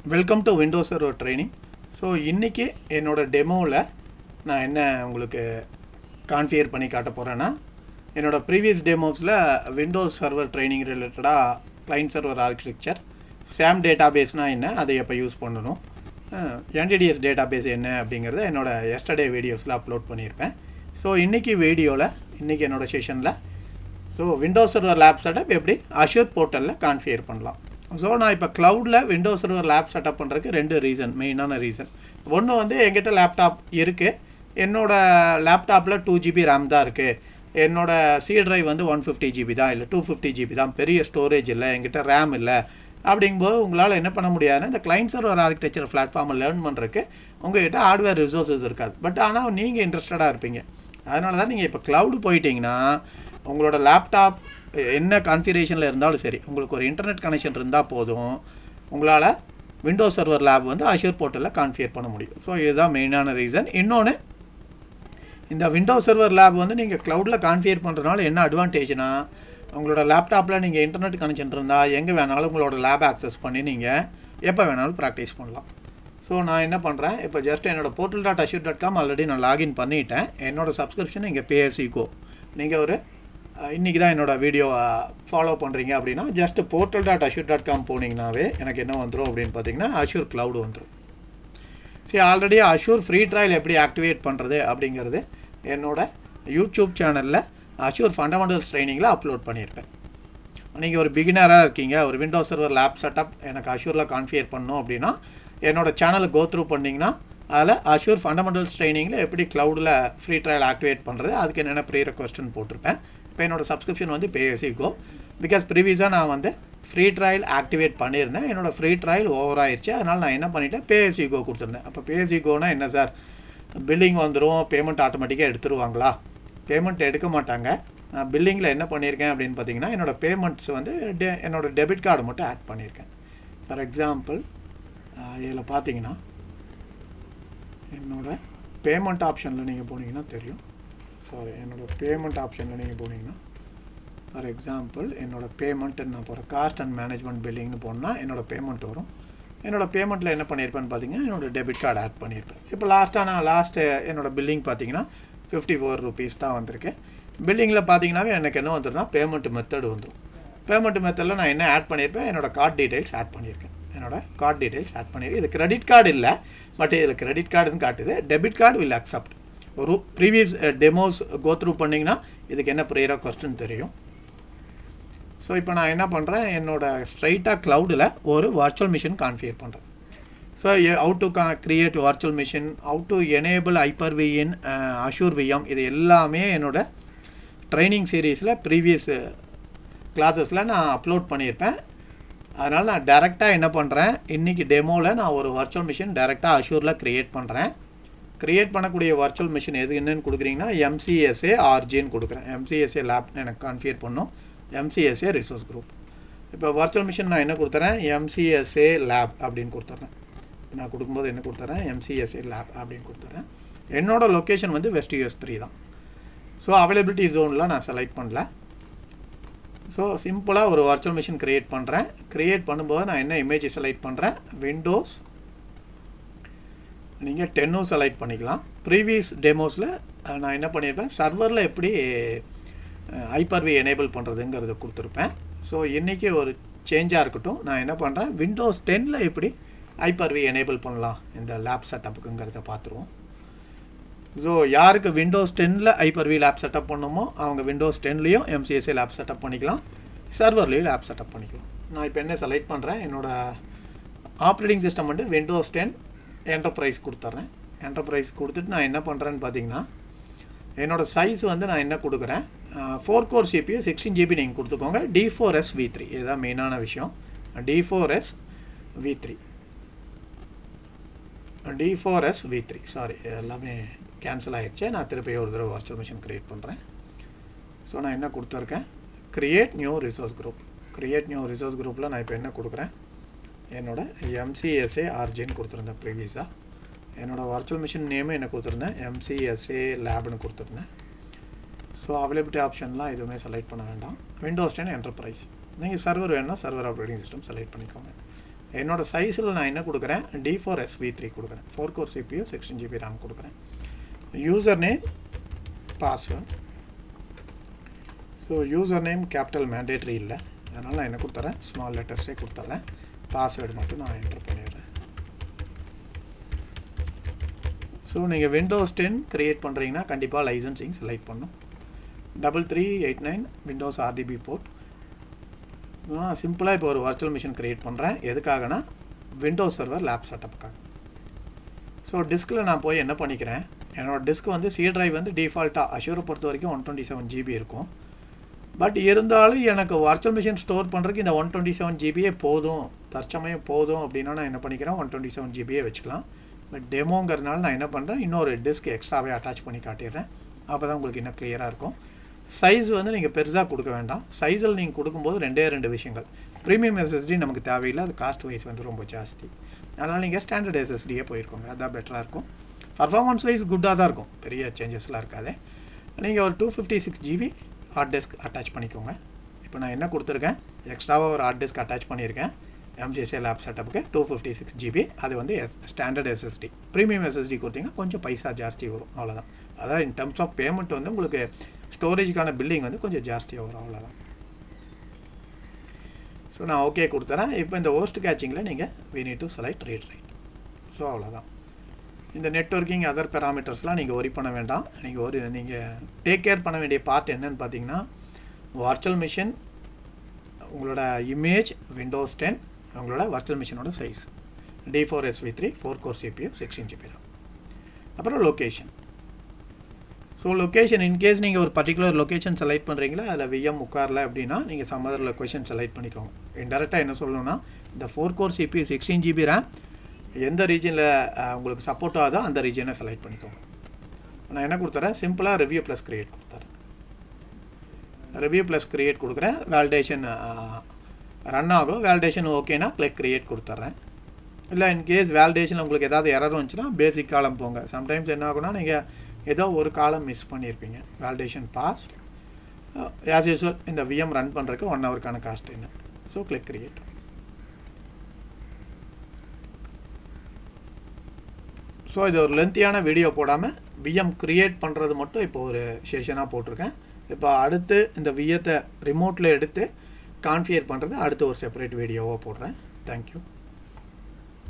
Welcome to Windows server training. So இன்றைக்கி என்னோடய டெமோவில் நான் என்ன உங்களுக்கு கான்ஃபிகர் பண்ணி காட்ட போகிறேன்னா, என்னோடய ப்ரீவியஸ் டெமோஸில் விண்டோஸ் சர்வர் ட்ரைனிங் ரிலேட்டடாக கிளைண்ட் சர்வர் ஆர்கிடெக்சர், சாம் டேட்டாபேஸ்னால் என்ன, அதை எப்போ யூஸ் பண்ணணும், என்டிடிஎஸ் டேட்டாபேஸ் என்ன அப்படிங்கிறத என்னோடய எஸ்டர்டே வீடியோஸில் அப்லோட் பண்ணியிருப்பேன். ஸோ இன்றைக்கி என்னோடய செஷனில் விண்டோஸ் சர்வர் லேப் செட்டப் எப்படி அஷூர் போர்ட்டலில் கான்ஃபிகர் பண்ணலாம். ஸோ நான் இப்போ க்ளவுடில் விண்டோஸ் சர்வர் லேப் செட்டப் பண்ணுறதுக்கு ரெண்டு மெயினான ரீசன். ஒன்று என்கிட்ட லேப்டாப் இருக்குது, என்னோடய லேப்டாப்பில் 2 GB ரேம் தான் இருக்குது, என்னோடய சி ட்ரைவ் 150 GB தான், இல்லை 250 GB தான், பெரிய ஸ்டோரேஜ் இல்லை, என்கிட்ட ரேம் இல்லை. அப்படிங்கும்போது உங்களால் என்ன பண்ண முடியாதுன்னா, இந்த கிளைண்ட் சர்வர் ஆர்கிடெக்சர் பிளாட்ஃபார்மை லேர்ன் பண்ணுறதுக்கு உங்கள்கிட்ட ஹார்ட்வேர் ரிசோர்ஸஸ் இருக்காது. பட் ஆனால் நீங்கள் இன்ட்ரெஸ்டடாக இருப்பீங்க. அதனால தான் நீங்கள் இப்போ க்ளவுடு போயிட்டீங்கன்னா உங்களோட லேப்டாப் என்ன கான்ஃபிகரேஷனில் இருந்தாலும் சரி, உங்களுக்கு ஒரு இன்டர்நெட் கனெக்ஷன் இருந்தால் போதும், உங்களால் விண்டோஸ் சர்வர் லேப் அஷூர் போர்ட்டலில் கான்ஃபிகர் பண்ண முடியும். ஸோ இதுதான் மெயினான ரீசன். இன்னொன்று, இந்த விண்டோஸ் சர்வர் லேப் நீங்கள் க்ளவுடில் கான்ஃபிகர் பண்ணுறதுனால என்ன அட்வான்டேஜ்னா, உங்களோட லேப்டாப்பில் நீங்கள் இன்டர்நெட் கனெக்ஷன் இருந்தால் எங்கே வேணாலும் உங்களோட லேப் ஆக்சஸ் பண்ணி நீங்கள் எப்போ வேணாலும் ப்ராக்டிஸ் பண்ணலாம். ஸோ நான் என்ன பண்ணுறேன், இப்போ ஜஸ்ட் என்னோடய portal.azure.com ஆல்ரெடி நான் லாகின் பண்ணிவிட்டேன். என்னோடய சப்ஸ்கிரிப்ஷன் இங்கே PSCGO. நீங்கள் ஒரு இன்றைக்கி தான் என்னோடய வீடியோவை ஃபாலோ பண்ணுறீங்க அப்படின்னா ஜஸ்ட் portal.azure.com போனீங்கன்னாவே எனக்கு என்ன வந்துடும் அப்படின்னு பார்த்தீங்கன்னா அஷூர் க்ளவுடு வந்துடும். சரி, ஆல்ரெடி அஷூர் ஃப்ரீ ட்ரையல் எப்படி ஆக்டிவேட் பண்ணுறது அப்படிங்கிறது என்னோடய யூடியூப் சேனலில் அஷூர் ஃபண்டமெண்டல்ஸ் ட்ரைனிங்கில் அப்லோட் பண்ணியிருப்பேன். நீங்கள் ஒரு பிகினராக இருக்கீங்க, ஒரு விண்டோஸ் சர்வர் லேப் செட்டப் எனக்கு அஷூரில் கான்ஃபிகர் பண்ணணும் அப்படின்னா என்னோடய சேனலை கோ த்ரூ பண்ணிங்கன்னா அதில் அஷூர் ஃபண்டமெண்டல்ஸ் ட்ரைனிங்கில் எப்படி க்ளவுடில் ஃப்ரீ ட்ரையல் ஆக்டிவேட் பண்ணுறது, அதுக்கு என்னென்ன ப்ரீ ரெக்வெஸ்ட்னு போட்டிருப்பேன். இப்போ என்னோடய சப்ஸ்கிரிப்ஷன் PSCGO. பிகாஸ் ப்ரீவியஸாக நான் ஃப்ரீ ட்ரையல் ஆக்டிவேட் பண்ணியிருந்தேன். என்னோடய ஃப்ரீ ட்ரையல் ஓவர் ஆயிடுச்சு. அதனால் நான் என்ன பண்ணிவிட்டேன், PSCGO கொடுத்துருந்தேன். அப்போ PSCGOனா என்ன சார், பில்லிங் வந்துடும், பேமெண்ட் ஆட்டோமேட்டிக்காக எடுத்துருவாங்களா? பேமெண்ட் எடுக்க மாட்டாங்க. நான் பில்லிங்கில் என்ன பண்ணியிருக்கேன் அப்படின்னு பார்த்தீங்கன்னா, என்னோடய பேமெண்ட்ஸ் என்னோடய டெபிட் கார்டு மட்டும் ஆட் பண்ணியிருக்கேன். ஃபார் எக்ஸாம்பிள் இதில் பார்த்தீங்கன்னா என்னோடய பேமெண்ட் ஆப்ஷனில் நீங்கள் போனீங்கன்னா தெரியும். என்னோடய பேமெண்ட் ஆப்ஷனில் நீங்கள் போனீங்கன்னா ஃபார் எக்ஸாம்பிள் என்னோடய பேமெண்ட்டுன்னு நான் போகிறேன், காஸ்ட் அண்ட் மேனேஜ்மெண்ட் பில்லிங்னு போனால் என்னோடய பேமெண்ட் வரும். என்னோடய பேமெண்ட்டில் என்ன பண்ணியிருப்பேன்னு பார்த்தீங்கன்னா என்னோடய டெபிட் கார்டு ஆட் பண்ணியிருப்பேன். இப்போ லாஸ்ட்டு என்னோடய பில்லிங் பார்த்தீங்கன்னா 54 rupees தான் வந்திருக்கு. பில்லிங்கில் பார்த்தீங்கன்னாவே எனக்கு என்ன வந்துடும்னா பேமெண்ட் மெத்தட் வந்துடும். பேமெண்ட் மெத்தடில் நான் என்ன ஆட் பண்ணியிருப்பேன், என்னோடய கார்டு டீட்டெயில்ஸ் ஆட் பண்ணியிருக்கேன். இது கிரெடிட் கார்டு இல்லை, பட் இதில் கிரெடிட் கார்டுன்னு காட்டுது. Debit card will accept. ஒரு ப்ரீவியஸ் டெமோஸ் கோ த்ரூ பண்ணிங்கன்னா இதுக்கு என்ன ப்ரீ ரெக்வெஸ்ட்னு தெரியும். ஸோ இப்போ நான் என்ன பண்ணுறேன், என்னோடய ஸ்ட்ரைட்டாக க்ளவுடில் ஒரு வர்ச்சுவல் மிஷின் கான்ஃபிகர் பண்ணுறேன். So how to create virtual machine, how to enable Hyper-V in Azure VM, இது எல்லாமே என்னோடய ட்ரைனிங் சீரீஸில் ப்ரீவியஸ் கிளாஸஸில் நான் அப்லோட் பண்ணியிருப்பேன். அதனால் நான் டேரெக்டாக என்ன பண்ணுறேன், இன்றைக்கி டெமோவில் நான் ஒரு வர்ச்சுவல் மிஷின் டேரெக்டாக அஷூரில் க்ரியேட் பண்ணுறேன். க்ரியேட் பண்ணக்கூடிய வர்ச்சுவல் மிஷின் எது என்னென்னு கொடுக்குறீங்கன்னா mcsa RGன்னு கொடுக்குறேன். mcsa லேப் எனக்கு கான்ஃபிகர் பண்ணணும், mcsa ரிசோர்ஸ் குரூப். இப்போ வர்ச்சுவல் மிஷின் நான் என்ன கொடுத்துறேன், mcsa லேப் அப்படின்னு கொடுத்துட்றேன். நான் கொடுக்கும்போது என்ன கொடுத்துறேன், mcsa லேப் அப்படின்னு கொடுத்துட்றேன். என்னோடய லொக்கேஷன் வெஸ்ட் US 3 தான். ஸோ அவைலபிலிட்டி ஜோனில் நான் செலக்ட் பண்ணல. ஸோ சிம்பிளாக ஒரு வர்ச்சுவல் மிஷின் க்ரியேட் பண்ணுறேன். க்ரியேட் பண்ணும்போது நான் என்ன இமேஜ் செலக்ட் பண்ணுறேன், விண்டோஸ், நீங்கள் 10 செலக்ட் பண்ணிக்கலாம். ப்ரீவியஸ் டெமோஸில் நான் என்ன பண்ணியிருப்பேன், சர்வரில் எப்படி Hyper-V எனேபிள் பண்ணுறதுங்கிறத கொடுத்துருப்பேன். ஸோ இன்றைக்கி ஒரு சேஞ்சாக இருக்கட்டும், நான் என்ன பண்ணுறேன், விண்டோஸ் 10 எப்படி Hyper-V எனேபிள் பண்ணலாம் இந்த லேப் செட்டப்புக்குங்கிறத பார்த்துருவோம். ஸோ யாருக்கு விண்டோஸ் 10 Hyper-V லேப் செட்டப் பண்ணுமோ அவங்க விண்டோஸ் 10லேயும் mcsa லேப் செட்டப் பண்ணிக்கலாம், சர்வர்லேயும் லேப் செட்டப் பண்ணிக்கலாம். நான் இப்போ என்ன செலக்ட் பண்ணுறேன், என்னோடய ஆப்ரேட்டிங் சிஸ்டம் விண்டோஸ் 10 என்டர்பிரைஸ் கொடுத்துட்றேன். என்டர்பிரைஸ் கொடுத்துட்டு நான் என்ன பண்ணுறேன்னு பார்த்தீங்கன்னா, என்னோடய சைஸ் நான் என்ன கொடுக்குறேன், 4 core CPU 16 GB நீங்கள் கொடுத்துக்கோங்க. D4S V3 இதுதான் மெயினான விஷயம். D4S V3 சாரி, எல்லாமே கேன்சல் ஆகிடுச்சு. நான் திருப்பி ஒரு தடவை வர்ச்சுவல் மிஷின் க்ரியேட் பண்ணுறேன். ஸோ நான் என்ன கொடுத்துருக்கேன், க்ரியேட் நியூ ரிசோர்ஸ் குரூப்பில் நான் இப்போ என்ன கொடுக்குறேன், என்னோட mcsa RGன்னு கொடுத்துருந்தேன். ப்ரீவியஸாக என்னோடய வர்ச்சுவல் மிஷின் நேமே என்ன கொடுத்துருந்தேன், mcsa லேப்னு கொடுத்துருந்தேன். ஸோ அவைலபிலிட்டி ஆப்ஷன்லாம் எதுவுமே செலக்ட் பண்ண வேண்டாம். விண்டோஸ் 10 என்டர்பிரைஸ், நீங்கள் சர்வர் வேணும்னா சர்வர் ஆப்ரேட்டிங் சிஸ்டம் செலக்ட் பண்ணிக்கோங்க. என்னோட சைஸில் நான் என்ன கொடுக்குறேன், D4SV3 கொடுக்குறேன். 4 கோர் CPU 16 GB RAM கொடுக்குறேன். User name, password. So user name capital mandatory இல்லை, அதனால் நான் என்ன கொடுத்துட்றேன், ஸ்மால் லெட்டர்ஸே கொடுத்துட்றேன். பாஸ்வேர்டு மட்டும் நான் என்டர் பண்ணிடுறேன். ஸோ நீங்கள் விண்டோஸ் 10 க்ரியேட் பண்ணுறீங்கன்னா கண்டிப்பாக லைசன்சிங் செலக்ட் பண்ணும். 3389 விண்டோஸ் RDB போர்ட். நான் சிம்பிளாக இப்போ ஒரு வர்ச்சுவல் மிஷின் க்ரியேட் பண்ணுறேன். எதுக்காகனா விண்டோஸ் சர்வர் லேப் செட்டப்புக்காக. ஸோ டிஸ்கில் நான் போய் என்ன பண்ணிக்கிறேன், என்னோடய டிஸ்க் வந்து சி டிரைவ் வந்து டிஃபால்ட்டாக அஷூரை பொறுத்த வரைக்கும் 127 GB இருக்கும். பட் இருந்தாலும் எனக்கு வர்ச்சுவல் மிஷின் ஸ்டோர் பண்ணுறதுக்கு இந்த 127 GBயே போதும், தற்சமயம் போதும் அப்படின்னா நான் என்ன பண்ணிக்கிறேன், 127 GBயே வச்சுக்கலாம். பட் டெமோங்கிறதுனால நான் என்ன பண்ணுறேன், இன்னொரு டிஸ்க் எக்ஸ்ட்ராவே அட்டாச் பண்ணி காட்டிடுறேன். அப்போ தான் உங்களுக்கு இன்னும் கிளியராக இருக்கும். சைஸ் வந்து நீங்கள் பெருசாக கொடுக்க வேண்டாம். சைஸில் நீங்கள் கொடுக்கும்போது ரெண்டு விஷயங்கள். ப்ரீமியம் SSD நமக்கு தேவையில்லை, அது காஸ்ட் வைஸ் வந்து ரொம்ப ஜாஸ்தி. அதனால் நீங்கள் ஸ்டாண்டர்ட் SSDயே போயிருக்கோங்க, அதுதான் பெட்டராக இருக்கும். பர்ஃபார்மன்ஸ் வைஸ் குட்டாக தான் இருக்கும், பெரிய சேஞ்சஸ்லாம் இருக்காது. நீங்கள் ஒரு 256 GB ஹார்ட் டிஸ்க் அட்டாச் பண்ணிக்கோங்க. இப்போ நான் என்ன கொடுத்துருக்கேன், எக்ஸ்ட்ராவாக ஒரு ஹார்ட் டிஸ்க் அட்டாச் பண்ணியிருக்கேன். mcsa லேப் செட்டப்புக்கு 256 GB. அது வந்து ஸ்டாண்டர்ட் SSD. ப்ரீமியம் SSD கொடுத்தீங்கன்னா கொஞ்சம் பைசா ஜாஸ்தி வரும், அவ்வளோதான். அதாவது இன் டர்ம்ஸ் ஆஃப் பேமெண்ட் வந்து உங்களுக்கு ஸ்டோரேஜுக்கான பில்லிங் வந்து கொஞ்சம் ஜாஸ்தியாக வரும், அவ்வளோதான். ஸோ நான் ஓகே கொடுத்துறேன். இப்போ இந்த ஹோஸ்ட் கேச்சிங்கில் நீங்கள் we need to select read write. So அவ்வளோதான். இந்த நெட்வொர்க்கிங் அதர் பேராமீட்டர்ஸ்லாம் நீங்கள் ஒரி பண்ண வேண்டாம். நீங்கள் டேக் கேர் பண்ண வேண்டிய பார்ட் என்னன்னு பார்த்தீங்கன்னா, வர்ச்சுவல் மிஷின், உங்களோட இமேஜ், விண்டோஸ் 10, உங்களோட வர்ச்சுவல் மிஷினோட size, D4SV3 4 core CPU 16 GB RAM. அப்புறம் லொக்கேஷன். ஸோ லொக்கேஷன் இன்கேஸ் நீங்கள் ஒரு பர்டிகுலர் லொக்கேஷன் செலக்ட் பண்ணுறீங்களா, அதில் VM உட்காரல அப்படின்னா நீங்கள் சம் அதர் லொக்கேஷன் செலக்ட் பண்ணிக்கோங்க. இன்டெரக்டாக என்ன சொல்லணும்னா, இந்த 4 கோர் CPU 16 GB RAM எந்த ரீஜனில் உங்களுக்கு சப்போர்ட் ஆகுதோ அந்த ரீஜனை செலக்ட் பண்ணிக்கோங்க. நான் என்ன கொடுத்துறேன், சிம்பிளாக ரிவ்யூ ப்ளஸ் க்ரியேட் கொடுத்துறேன். ரிவ்யூ ப்ளஸ் க்ரியேட் கொடுக்குறேன். வேலிடேஷன் ரன் ஆகும். வேலிடேஷன் ஓகேனா கிளிக் க்ரியேட் கொடுத்துட்றேன். இல்லை இன்கேஸ் வேலிடேஷனில் உங்களுக்கு ஏதாவது எரர் வந்துச்சுன்னா பேசிக் காலம் போங்க. சம்டைம்ஸ் என்ன ஆகுனா நீங்கள் ஏதோ ஒரு காலம் மிஸ் பண்ணியிருப்பீங்க. Validation passed. ஆஸ் யூஸ்வல் இந்த VM ரன் பண்ணுறதுக்கு 1 ஹவருக்கான காஸ்ட் என்ன. So click create. ஸோ இது ஒரு லென்த்தியான வீடியோ போடாமல் VM க்ரியேட் பண்ணுறது மட்டும் இப்போ ஒரு செஷனாக போட்டிருக்கேன். இப்போ அடுத்து இந்த விஎத்தை ரிமோட்டில் எடுத்து கான்ஃபிகர் பண்ணுறது அடுத்து ஒரு செப்பரேட் வீடியோவாக போடுறேன். தேங்க்யூ.